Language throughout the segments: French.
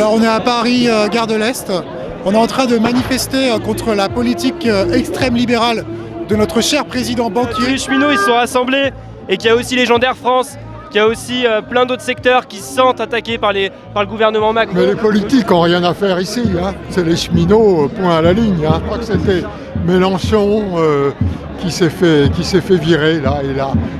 Alors on est à Paris, gare de l'Est. On est en train de manifester contre la politique extrême libérale de notre cher président Tous banquier. les cheminots ils se sont rassemblés et qu'il y a aussi les gens d'Air France, qu'il y a aussi plein d'autres secteurs qui se sentent attaqués par le gouvernement Macron. Mais les politiques n'ont rien à faire ici, hein. C'est les cheminots, point à la ligne. Hein. Je crois que c'était Mélenchon qui s'est fait virer là,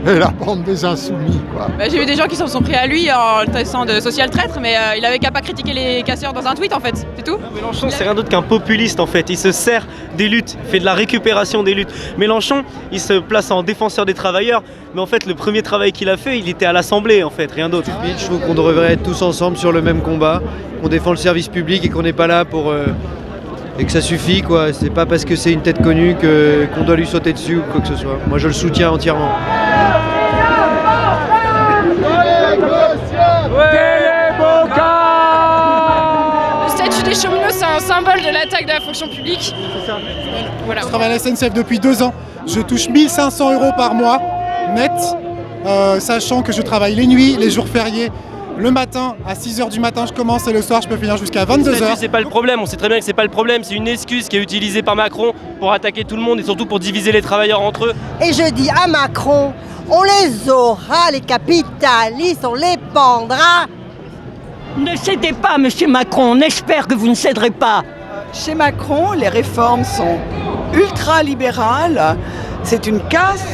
et la bande des insoumis. Quoi. Bah, j'ai vu des gens qui s'en sont pris à lui en le traitant de social traître, mais il avait qu'à pas critiquer les casseurs dans un tweet en fait, c'est tout. Mélenchon c'est rien d'autre qu'un populiste en fait, il se sert des luttes, il fait de la récupération des luttes. Mélenchon il se place en défenseur des travailleurs, mais en fait le premier travail qu'il a fait il était à l'Assemblée en fait, rien d'autre. Je trouve qu'on devrait être tous ensemble sur le même combat, qu'on défend le service public et qu'on n'est pas là pour... et que ça suffit quoi, c'est pas parce que c'est une tête connue qu'on doit lui sauter dessus ou quoi que ce soit. Moi je le soutiens entièrement. Le statut des cheminots c'est un symbole de l'attaque de la fonction publique. Voilà. Je travaille à la SNCF depuis 2 ans. Je touche 1 500 € par mois, net, sachant que je travaille les nuits, les jours fériés. Le matin, à 6h du matin, je commence et le soir, je peux finir jusqu'à 22h. C'est pas le problème, on sait très bien que c'est pas le problème, c'est une excuse qui est utilisée par Macron pour attaquer tout le monde et surtout pour diviser les travailleurs entre eux. Et je dis à Macron, on les aura, les capitalistes, on les pendra. Ne cédez pas, monsieur Macron, on espère que vous ne céderez pas. Chez Macron, les réformes sont ultra-libérales. C'est une casse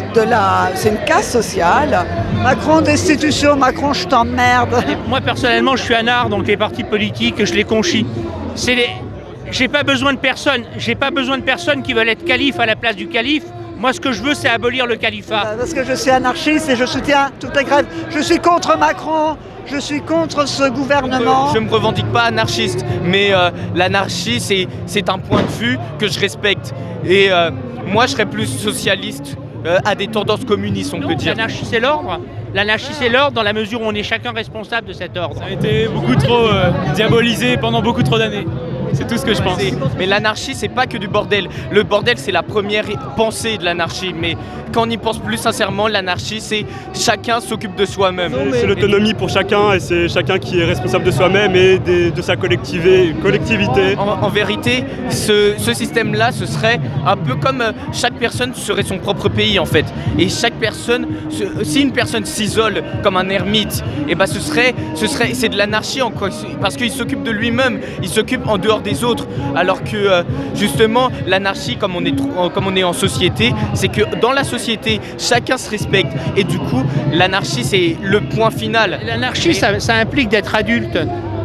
sociale. Macron destitution, Macron je t'emmerde. Moi personnellement je suis un art, donc les partis politiques je les conchis. J'ai pas besoin de personne, qui veulent être calife à la place du calife. Moi ce que je veux c'est abolir le califat. Parce que je suis anarchiste et je soutiens toutes les grèves. Je suis contre Macron, je suis contre ce gouvernement. Je me revendique pas anarchiste, mais l'anarchie c'est un point de vue que je respecte. Et moi je serais plus socialiste à des tendances communistes on peut dire. L'anarchie c'est l'ordre. L'anarchie c'est l'ordre dans la mesure où on est chacun responsable de cet ordre. Ça a été beaucoup trop diabolisé pendant beaucoup trop d'années. C'est tout ce que je pense. Mais l'anarchie, c'est pas que du bordel. Le bordel, c'est la première pensée de l'anarchie. Mais quand on y pense plus sincèrement, l'anarchie, c'est chacun s'occupe de soi-même. C'est l'autonomie pour chacun et c'est chacun qui est responsable de soi-même et de sa collectivité. En vérité, ce système-là, ce serait un peu comme chaque personne serait son propre pays en fait. Et chaque personne, si une personne s'isole comme un ermite, et ben c'est de l'anarchie en quoi, parce qu'il s'occupe de lui-même, il s'occupe en dehors des autres. Alors que justement, l'anarchie, comme on est en société, c'est que dans la société, chacun se respecte. Et du coup, l'anarchie, c'est le point final. L'anarchie, ça implique d'être adulte,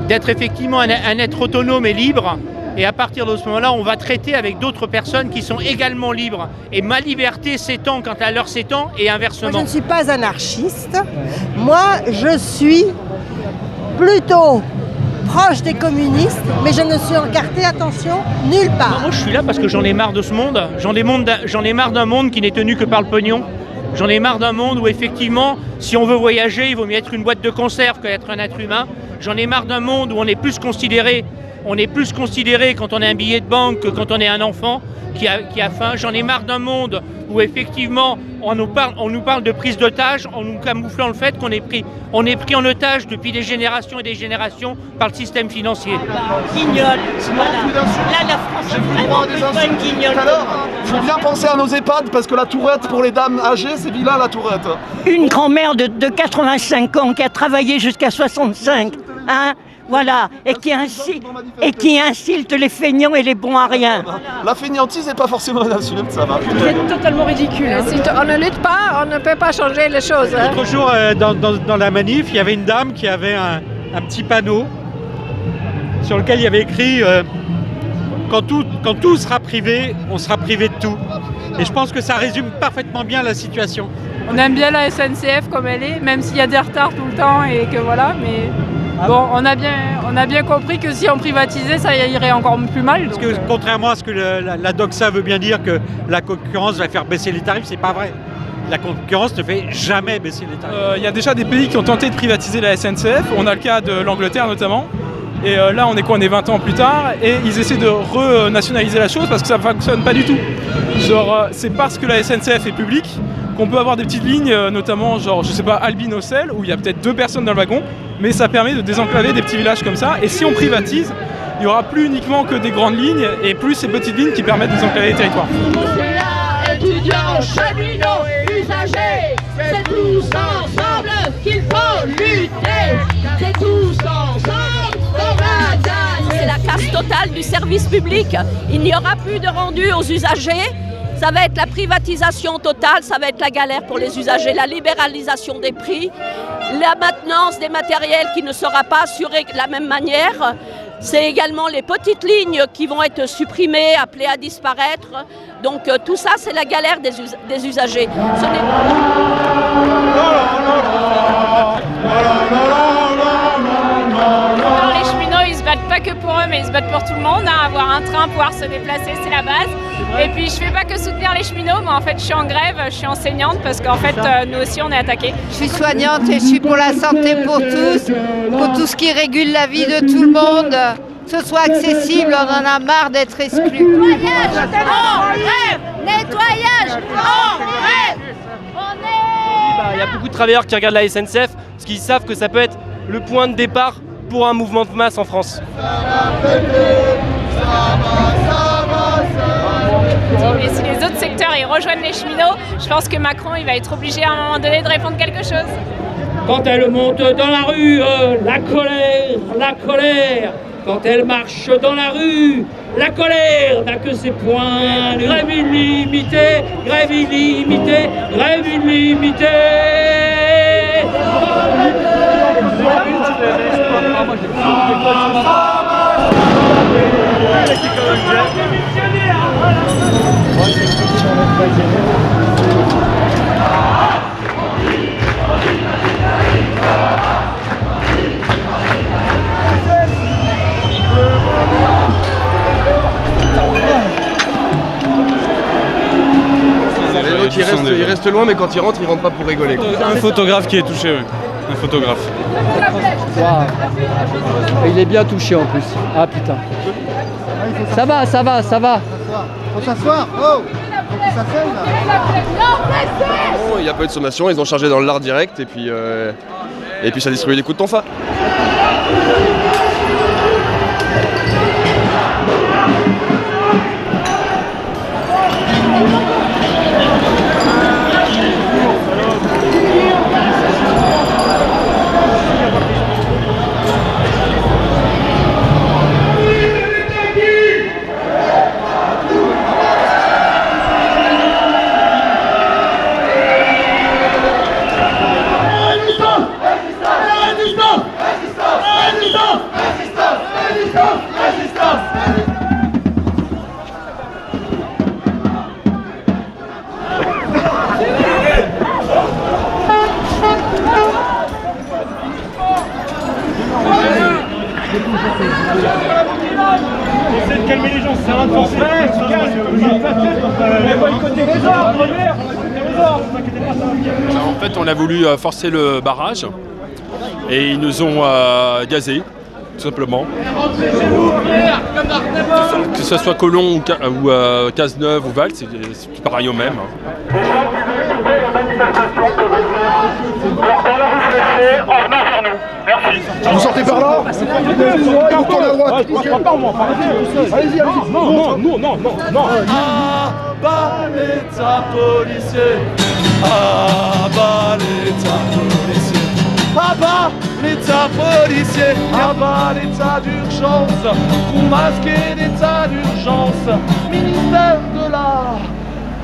d'être effectivement un être autonome et libre. Et à partir de ce moment-là, on va traiter avec d'autres personnes qui sont également libres. Et ma liberté s'étend quand la leur s'étend et inversement. Moi, je ne suis pas anarchiste. Moi, je suis plutôt proche des communistes, mais je ne suis encarté, attention, nulle part. Non, moi, je suis là parce que j'en ai marre de ce monde. J'en ai marre d'un monde qui n'est tenu que par le pognon. J'en ai marre d'un monde où effectivement, si on veut voyager, il vaut mieux être une boîte de conserve qu'être un être humain. J'en ai marre d'un monde où on est plus considéré quand on a un billet de banque que quand on est un enfant qui a faim. J'en ai marre d'un monde où effectivement on nous parle de prise d'otage en nous camouflant le fait qu'on est pris en otage depuis des générations et des générations par le système financier. Guignol, voilà. Là, la France a vraiment une guignol. Il faut bien penser à nos EHPAD parce que la tourette pour les dames âgées, c'est vilain la tourette. Une grand-mère de 85 ans qui a travaillé jusqu'à 65, hein, voilà, et qui insulte les feignants et les bons à rien. La feignantise n'est pas forcément une insulte, ça va. C'est totalement ridicule. Si on ne lutte pas, on ne peut pas changer les choses. Hein. L'autre jour, dans la manif, il y avait une dame qui avait un petit panneau sur lequel il y avait écrit quand tout sera privé, on sera privé de tout. Et je pense que ça résume parfaitement bien la situation. On aime bien la SNCF comme elle est, même s'il y a des retards tout le temps et que voilà, mais bon, on a bien compris que si on privatisait, ça irait encore plus mal. Parce que contrairement à ce que la Doxa veut bien dire que la concurrence va faire baisser les tarifs, c'est pas vrai. La concurrence ne fait jamais baisser les tarifs. Il y a déjà des pays qui ont tenté de privatiser la SNCF, on a le cas de l'Angleterre notamment. Et là on est 20 ans plus tard et ils essaient de renationaliser la chose parce que ça ne fonctionne pas du tout. Genre c'est parce que la SNCF est publique qu'on peut avoir des petites lignes, notamment genre je sais pas Albi-Nocelle où il y a peut-être 2 personnes dans le wagon mais ça permet de désenclaver des petits villages comme ça. Et si on privatise, il n'y aura plus uniquement que des grandes lignes et plus ces petites lignes qui permettent de désenclaver les territoires. Étudiants, cheminots, usagers, c'est tous ensemble qu'il faut lutter. C'est tous ensemble qu'on va gagner. C'est la casse totale du service public. Il n'y aura plus de rendu aux usagers. Ça va être la privatisation totale, ça va être la galère pour les usagers, la libéralisation des prix, la maintenance des matériels qui ne sera pas assurée de la même manière. C'est également les petites lignes qui vont être supprimées, appelées à disparaître. Donc tout ça, c'est la galère des usagers. Les cheminots, ils se battent pas que pour eux, mais ils se battent pour tout le monde. Avoir un train, pouvoir se déplacer, c'est la base. Et puis je fais pas que soutenir les cheminots, mais en fait je suis en grève, je suis enseignante parce qu'en fait nous aussi on est attaqués. Je suis soignante et je suis pour la santé pour tout ce qui régule la vie de tout le monde. Que ce soit accessible, on en a marre d'être exclus. Nettoyage en rêve. Nettoyage en rêve. Il y a beaucoup de travailleurs qui regardent la SNCF parce qu'ils savent que ça peut être le point de départ pour un mouvement de masse en France. Et si les autres secteurs ils rejoignent les cheminots, je pense que Macron il va être obligé à un moment donné de répondre quelque chose. Quand elle monte dans la rue, la colère. Quand elle marche dans la rue, la colère n'a que ses points. Grève illimitée, grève illimitée, grève illimitée. Il reste loin, mais quand il rentre pas pour rigoler. Un photographe qui est touché, oui. Un photographe. Bon. Il est bien touché en plus. Ah putain. Ça va. Faut s'asseoir. Oh, Il n'y a pas eu de sommation, ils ont chargé dans le lard direct et puis ça distribue des coups de tonfa. Essaye de calmer les gens, c'est un force. En fait, on a voulu forcer le barrage et ils nous ont gazés, tout simplement. Que ce soit Colomb ou Cazeneuve ou Val, c'est pareil au même. Vous sortez par là. Vous tournez à droite. Allez-y. Non. Ah bah l'État policier. Ah bah l'État policier. Ah bah l'État policier. Ah bah l'État d'urgence. Pour masquer l'État d'urgence. Ministère de la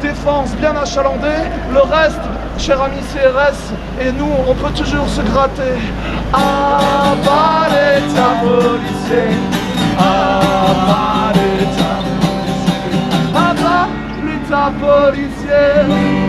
Défense bien achalandé. Le reste, cher ami CRS, et nous, on peut toujours se gratter. Ah bah l'État policier. Ah bah l'État policier. Ah bah l'État policier.